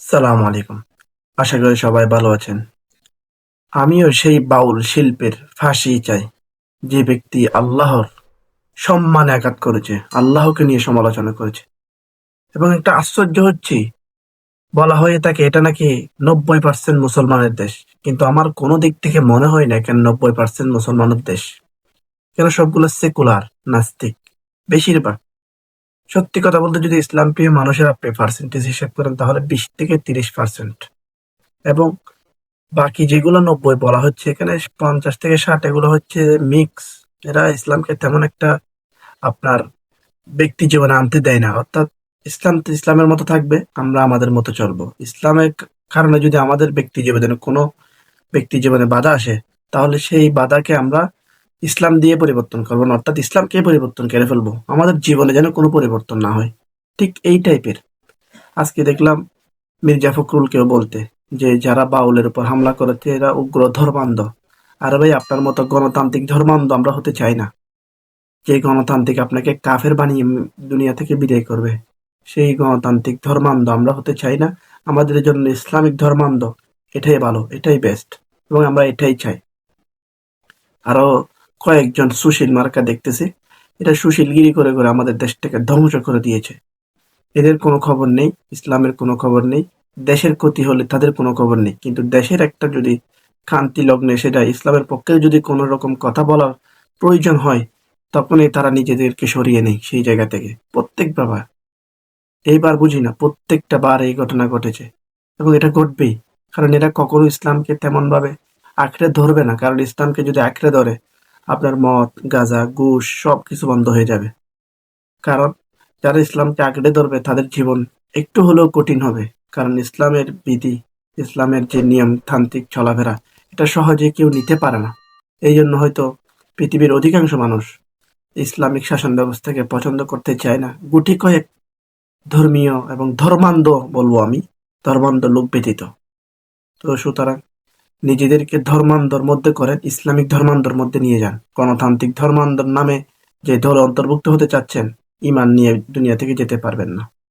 সালাম আলাইকুম। আশা করি সবাই ভালো আছেন। আমিও সেই বাউল শিল্পের ফাঁসি চাই, যে ব্যক্তি আল্লাহর সম্মানে আঘাত করেছে, আল্লাহকে নিয়ে সমালোচনা করেছে। এবং একটা আশ্চর্য হচ্ছে, বলা হয়ে থাকে এটা নাকি 90% মুসলমানের দেশ, কিন্তু আমার কোনো দিক থেকে মনে হয় না কেন 90% মুসলমানের দেশ। কেন সবগুলো সেকুলার, নাস্তিক বেশিরভাগ। সত্যি কথা বলতে, যদি ইসলাম প্রিয় মানুষের আপনি পার্সেন্টেজ হিসাব করেন তাহলে 20 থেকে 30%। এবং বাকি যেগুলো 90 বলা হচ্ছে, এখানে 50 থেকে 60 এগুলো হচ্ছে মিক্স। এরা ইসলামকে তেমন একটা আপনার ব্যক্তি জীবনে আনতে দেয় না। অর্থাৎ ইসলাম তো ইসলামের মতো থাকবে, আমরা আমাদের মতো চলবো। ইসলামের কারণে যদি আমাদের ব্যক্তি জীবনে বাধা আসে, তাহলে সেই বাধাকে আমরা ইসলাম দিয়ে পরিবর্তন করবো না, অর্থাৎ ইসলামকে পরিবর্তন করে ফেলবো, আমাদের জীবনে যেন কোনো পরিবর্তন না হয়। ঠিক এই টাইপের। আজকে দেখলাম মির্জা ফখরুলকেও বলতে, যে যারা বাউলের উপর হামলা করেছে এরা উগ্র ধর্মান্ধ। আরে ভাই, আপনার মতো গণতান্ত্রিক ধর্মান্ধ আমরা হতে চাই না। যে গণতান্ত্রিক আপনাকে কাফের বানিয়ে দুনিয়া থেকে বিদায় করবে, সেই গণতান্ত্রিক ধর্মান্ধ আমরা হতে চাই না। আমাদের জন্য ইসলামিক ধর্মান্ধ এটাই ভালো, এটাই বেস্ট, এবং আমরা এটাই চাই। আরো কয়েকজন সুশীল মার্কা দেখতেছি, এটা সুশীলগিরি করে করে আমাদের দেশটাকে ধ্বংস করে দিয়েছে। এদের কোনো খবর নেই, ইসলামের কোনো খবর নেই, দেশের ক্ষতি হলে তাদের কোনো খবর নেই। কিন্তু দেশের একটা যদি খান্তি লগ্নে সেটা ইসলামের পক্ষে যদি কোনো রকম কথা বলার প্রয়োজন হয়, তখনই তারা নিজেদেরকে সরিয়ে নেয় সেই জায়গা থেকে। প্রত্যেকবার, এইবার বুঝি না, প্রত্যেকটা বার এই ঘটনা ঘটেছে এবং এটা ঘটবেই। কারণ এরা কখনো ইসলামকে তেমন ভাবে আঁকড়ে ধরবে না, কারণ ইসলামকে যদি আঁকড়ে ধরে, আপনার মদ, গাঁজা, ঘুষ সবকিছু বন্ধ হয়ে যাবে। কারণ যারা ইসলামকে আঁকড়ে ধরবে তাদের জীবন একটু হলেও কঠিন হবে। কারণ ইসলামের বিধি, ইসলামের যে নিয়ম তান্ত্রিক চলাফেরা, এটা সহজে কেউ নিতে পারে না। এই জন্য হয়তো পৃথিবীর অধিকাংশ মানুষ ইসলামিক শাসন ব্যবস্থাকে পছন্দ করতে চায় না, গুটি কয়েক ধর্মীয় এবং ধর্মান্ধ, বলবো আমি, ধর্মান্ধ লোক ব্যতীত। তো সুতরাং নিজেদেরকে ধর্মান্ধর মধ্যে করেন, ইসলামিক ধর্মান্ধর মধ্যে নিয়ে যান। গণতান্ত্রিক ধর্মান্ধর নামে যে দলে অন্তর্ভুক্ত হতে চাচ্ছেন, ইমান নিয়ে দুনিয়া থেকে যেতে পারবেন না।